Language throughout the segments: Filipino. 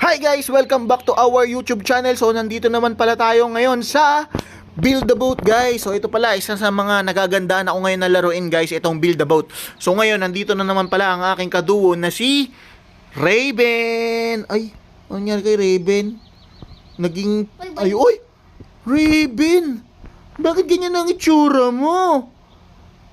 Hi guys! Welcome back to our YouTube channel. So nandito naman pala tayo ngayon sa Build the Boat guys. So ito pala isa sa mga nagagandaan ako ngayon na laruin guys, itong Build the Boat. So ngayon nandito na naman pala ang aking kaduo na si Raven. Ay, ano nangyari kay Raven? Naging... Ay, oy! Raven! Bakit ganyan ang itsura mo?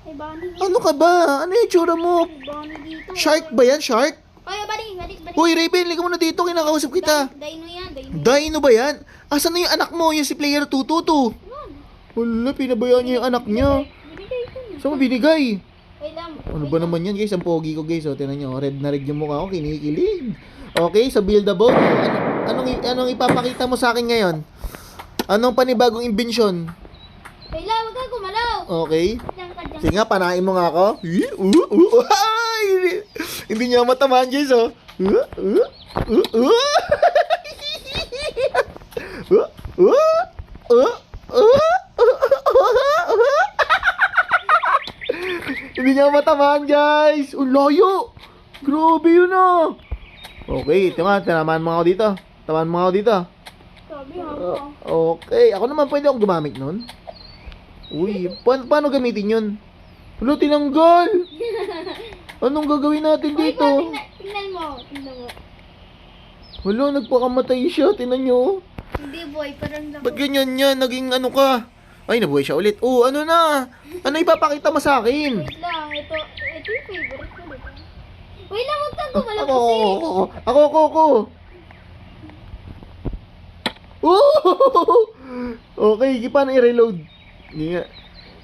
Hey, Bonnie. Ano ka ba? Ano yung itsura mo? Hey, Bonnie dito. Shark ba yan? Shark? Ay, balik. Hoy Raven, liga mo na dito, kinakausap kita. Dino yan. Dino ba yan? Asan na yung anak mo? Yung si player 222. Wala, pinabayaan niya yung anak niya. Binigay ko na. Saan mo binigay? Wait lang. Ano ba naman yan guys? Ang pogi ko guys. O, tinan nyo. Red na red yung mukha ko. Kinikilig. Okay, sa Build the Boat. Anong ipapakita mo sa akin ngayon? Anong panibagong imbensyon? Wait lang, huwag kang gumalaw. Okay. Diyan ka. Sige nga, panain mo nga ako. Ay! Hindi niya matamaan guys, oh. Hindi niya matamaan guys. Layo. Grabe yun, ah. Okay, ito nga, tinamaan mo ako dito. Tamaan mo ako dito. Sabi ako. Okay, ako naman pwede akong gumamit nun. Uy, paano gamitin yun? Wala, tinanggal! Anong gagawin natin dito? Tingnan mo. Wala, nagpakamatay siya, tinan nyo. Hindi boy, parang lang. Ba't ganyan yan? Naging ano ka? Ay, nabuhay siya ulit. Oh, ano na? Ano ipapakita mo sa akin? Wait lang, ito yung favorite ko, diba? Wait lang, huwag kang gumalaw Ako. kasi. Oh! Okay, paano i-reload? Hindi nga.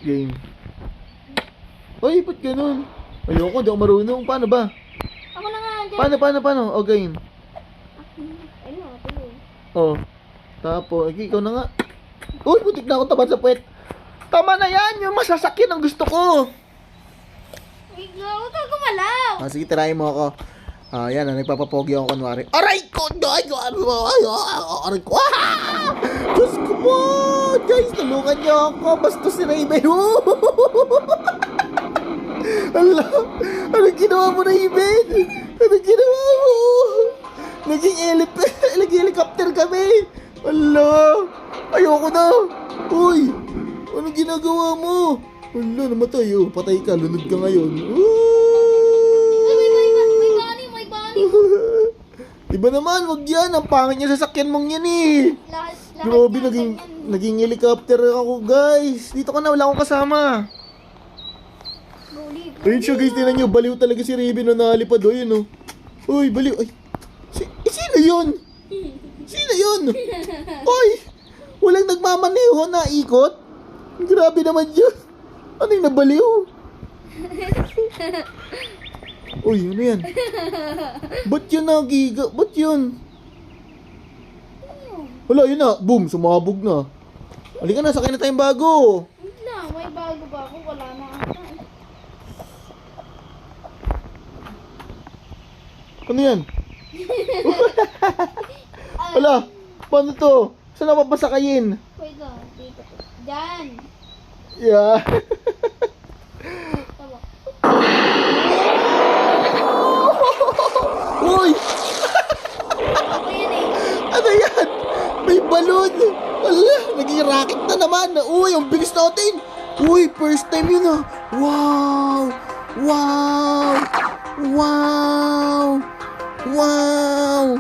Game. Ay, ba't ganun? Ayoko, di ako marunong. Paano ba? Ako na nga, dyan. Paano? O, game. Ayun na, tuloy. Oh. Tapos, ikaw na nga. Uy, butik na ako tamad sa puwet. Tama na yan, yung masasakyan ang gusto ko. Wait lang, huwag kang gumalaw. Sige, tirahin mo ako. Yan, nagpapapogi ako kunwari. Aray ko! Aray ko! Diyos ko po! Guys, tulungan niyo ako. Basta si Raven. Ala, anong ginawa mo, Raven? Anong ginawa mo? Naging helicopter kami. Ala, ayoko na. Uy, anong ginagawa mo? Ala, namatay. Oh, patay ka. Lunod ka ngayon. May bani. Diba naman, wag yan. Ang pangit niya sasakyan mong yan eh. Lahat Grabe, yan, naging helicopter ako guys. Dito ka na, wala akong kasama. Bully. Ayun siya guys, tinan nyo, baliw talaga si Raven na nalipad o yun o. Uy, baliw. Ay, sino yun? Sino yun? Uy, walang nagmamaneho na ikot. Grabe naman yun. Ano yung nabaliw? Uy, ano yan? Ba't yun nagiga? Ba't yun? Wala, yun na. Boom, sumabog na. Halika na, sakay na tayong bago. Wala, may bago ba ako? Wala na ata. Ano yan? Wala, paano to? Saan ako papasakayin? Wait lang, dito. Diyan. Yeah. Tawa. Uy! Ako yan eh. Ano yan? May balon! Wala, naging rocket na naman! Uy, ang bilis natin! Uy, first time yun ah! Wow! Wow! Wow! Wow!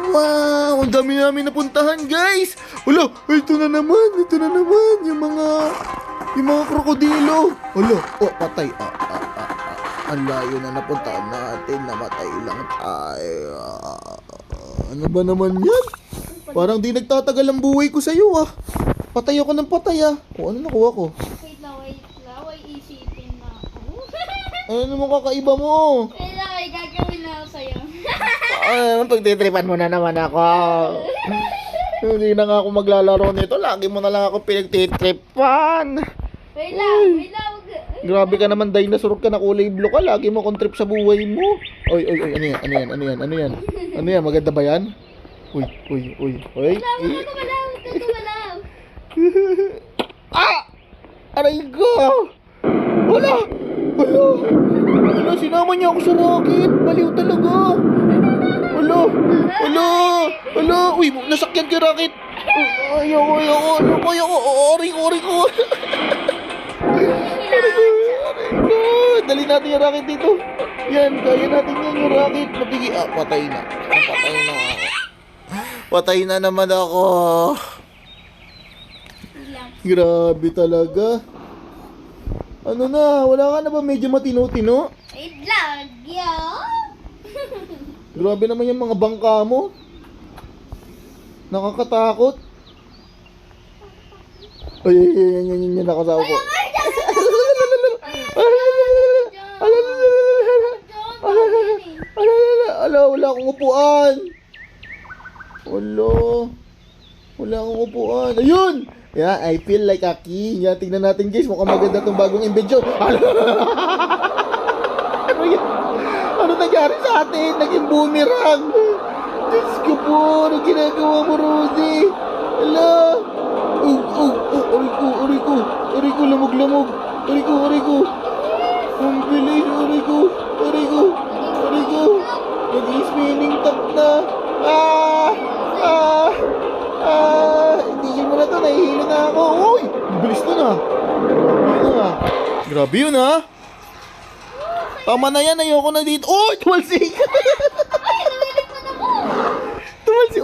Wow! Ang dami namin napuntahan, guys! Wala, ito na naman! Yung mga krokodilo! Wala, oh, patay! Ang layo na napuntahan natin, namatay lang tayo. Ano ba naman yan? Parang di nagtatagal ang buhay ko sa'yo ah. Patay ako ng patay ah. O ano nakuha ko? Wait lang. Wait, isipin na ako. Ano naman kakaiba mo? Wait lang, may gagawin na ako sa'yo. Pagtitripan mo na naman ako. Hindi na nga ako maglalaro nito. Lagi mo na lang ako pinagtitripan. Wait lang. Grabe ka naman, dinosaur ka na kulay blue ka. Lagi mo akong trip sa buhay mo. Oy, ano yan? Maganda ba yan? Uy. Wait lang, huwag kang gumalaw. Ah! Aray ko! Wala, sinama niya ako sa rocket. Baliw talaga. Wala. Ulo! Ulo! Ulo! Uy, nasakyan ka, Rocket! Ayoko. Oring ko. Dali natin yung Rocket dito. Yan, kaya natin yan yung Rocket. Patay na. Patay na naman ako. Grabe talaga. Ano na, wala ka na ba medyo matino-tino? Wait lang, yo. Grabe naman yung mga bangka mo. Nakakatakot. Ay, yan, nakasawa ko. Wala akong upuan. Wala akong upuan. Ayun! Yeah, I feel like a king. Yan, tingnan natin guys. Mukhang maganda tong bagong invention. Ano yan? Ano nangyari sa atin? Naging boomerang. Diyos ko po. Ano ginagawa mo, Rosie? Hala. Aray ko, lamog. Aray ko. Ang bilis, aray ko. Nag-spinning top na. Itigil mo na to, nahihilo na ako. Uy, bilis na. Grabe yun ha. Tama na yan, ayoko na dito. Uy, tumalsik. Tumalsik.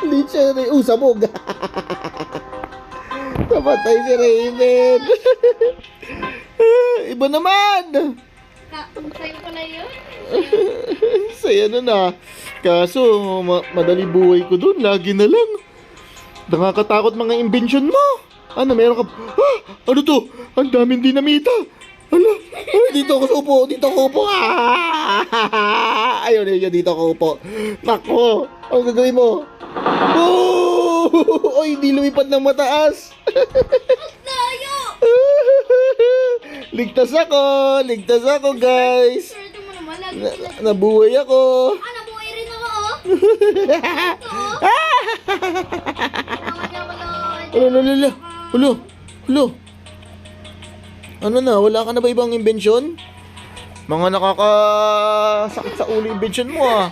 Licha rin. Sabog. Kapatay si Raven. Iba naman. Sa'yo ko na yun. Saya na. Kaso, madali buhay ko dun. Lagi na lang. Nakakatakot mga invention mo. Ano, meron ka... ano to? Ang daming dinamita. Dito ako upo. Ayun, dito ako upo. Nako, ano gagawin mo? Oy, hindi lumipad ng mataas. Tayo! Ligtas ako, guys. Swerte mo naman, lagi sila. Nabuhay ako. Nabuhay rin ako, oh. Ulo. Ano na, wala ka na ba ibang inbensyon? Mga nakakasakit sa ulo inbensyon mo ah.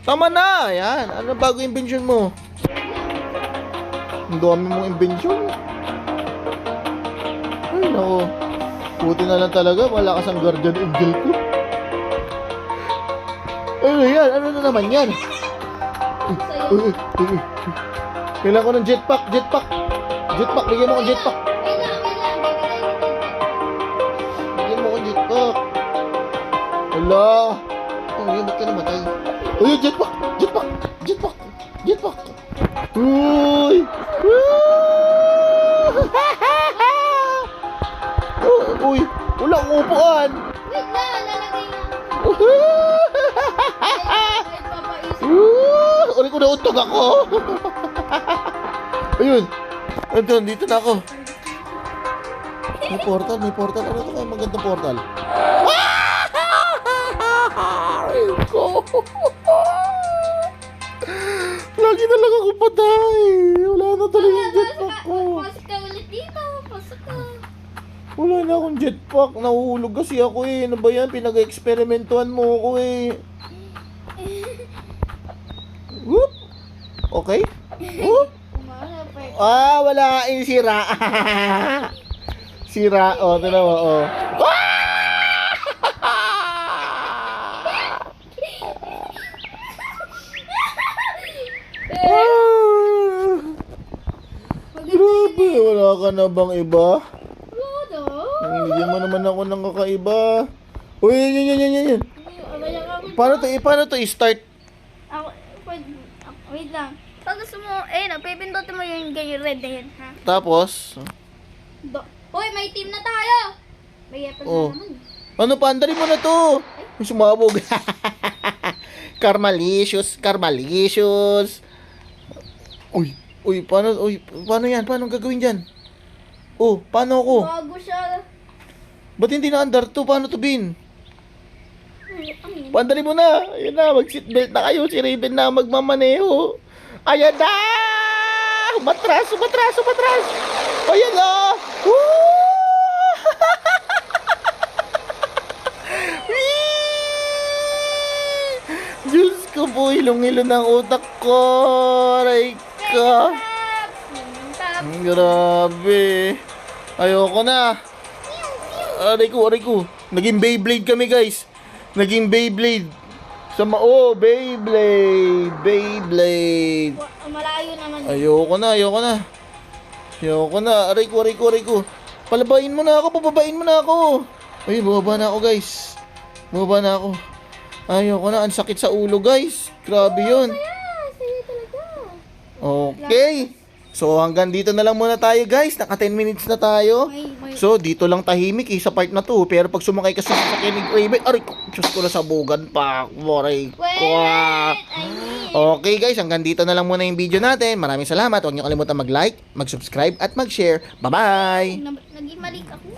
Tama na, yan. Ano bago inbensyon mo? Ang dami mong inbensyon. Ay, nako. Buti na lang talaga, malakas ang guardian angel ko. Ano yan? Ano na naman yan? Kailangan ko ng jetpack. Bigyan mo ko jetpack. Wala. Yun, ba't ka namatay? Uy, jetpack. Uy. Uy, wala akong upuan. Wait lang, lalagay na. Uri ko nautog ako. Ayun. Andun, dito na ako. May portal. Ano ito kaya magandang portal? Lagi na lang ako patay. Wala na talaga yung jetpack ko. Pasok ka ulit dito. Pasok ka. Wala na akong jetpack. Nahuhulog kasi ako eh. Ano ba yan? Pinag-eksperimentuhan mo ako eh. Whoop! Okay? Whoop! Wala. Sira. Sira. Ito na mo. Grabe, wala ka na bang iba? Hindi mo naman ako ng kakaiba. Uy, yan. Paano to i-start? Wait lang. Pag gusto mo, napipindutin mo yung ganyan red na yun, ha? Tapos? Hoy, may team na tayo! May weapon na naman. Ano pa? Andali mo na to! May sumabog. Karmalicious. Uy, paano yan? Paano gagawin dyan? Paano ako? Bago siya. Ba't hindi na under to? Paano to, Bin? Pandali mo na. Ayun na, mag-seatbelt na kayo. Si Raven na magmamaneho. Ayan na! Umatras! Ayan na! Diyos ko po, hilong-hilo ng utak ko. Aray ka. Tap. Grabe. Ayoko na. Aray ko. Naging Beyblade kami, guys. Naging Beyblade. Beyblade. Malayo naman. Ayoko na. Aray ko. Palabain mo na ako, pababain mo na ako. Ay, bumaba na ako, guys. Ayoko na, ang sakit sa ulo, guys. Grabe yun. Sige talaga. Okay. So, hanggang dito na lang muna tayo, guys. Naka 10 minutes na tayo. So, dito lang tahimik sa part na to. Pero pag sumakay ka sa sasakyan ni Raven, aray ko, Diyos ko, nasabugan pa ako. Aray ko. I need. Okay, guys. Hanggang dito na lang muna yung video natin. Maraming salamat. Huwag niyo kalimutan mag-like, mag-subscribe, at mag-share. Bye-bye! Naging mali ako.